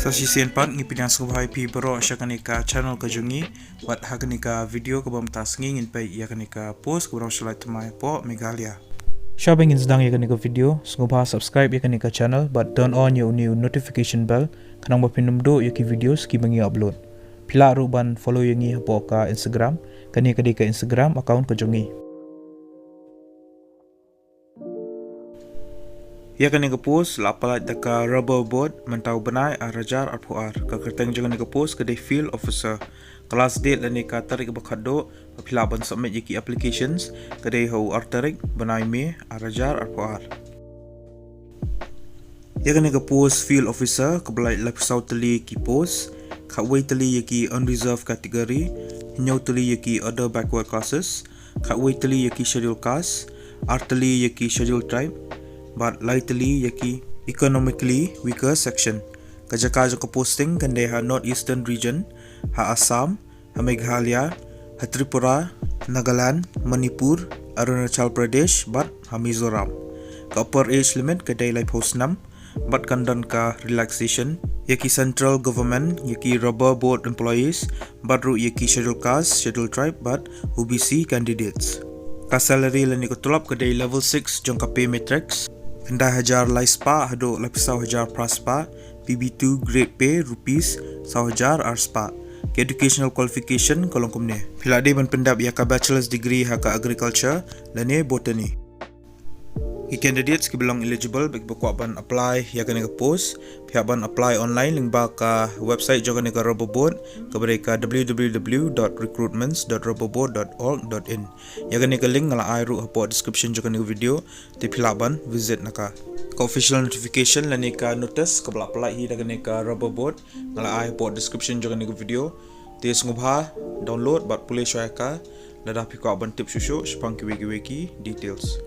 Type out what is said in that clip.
Sashi sienpat ngipinang subhai pi bero syakanika channel kajungi wat hakanika video kabam tasngi ngin pai yakanika post kurang Laitkam po Meghalaya. Shabang insdang yakanika video sungguh subscribe yakanika channel but turn on your new notification bell kanang bapinumdo yaki videos ki bangi upload. Pila ruban follow yangi hapo ka Instagram kanika ka Instagram account kajungi. Ya kan yang post lapalat daka rubber board mentau benai arajar arpuar kakerteng jangan yang post kedai field officer kelas date dan nika tarik bakado apabila ban submit yaki applications kedai hau artarik benai me arajar arpuar. Ya kan yang post field officer kebelai lapsau teli ki post kakwai teli yaki unreserved kategori hinyau teli yaki other backward classes kakwai teli yaki schedule caste arteli yaki schedule tribe but lightly yaki economically weaker section kajaka jo posting kande ha northeastern region ha Assam ha Meghalaya ha Tripura Nagaland Manipur Arunachal Pradesh but ha Mizoram ka upper age limit kade lai post 6 but kandan ka relaxation yaki central government yaki rubber board employees but ru yaki schedule caste schedule tribe but OBC candidates ka salary lani ko tulap kade level 6 jong ka pay matrix Kanda hajar laispa hado lapisau hajar praspa PB2 grade pay rupees 1,000 arspa ke educational qualification kolong kumne pila de ban pendap ya ka bachelor's degree ha ka agriculture lane botany ki candidates ki belong eligible bek bako ban apply ya ka post pihak ban apply online link ba ka website joga ka roboboard ka mereka www.recruitments.roboboard.org.in ya ka link ngala airu hapo description joga video ti pihak ban visit naka ka official notification lani ka notice ka bala apply hi daga ka roboboard ngala ai hapo description joga video ti sungubha download bat pulih syaka dadah pihak ban tip susu sepang ki wiki details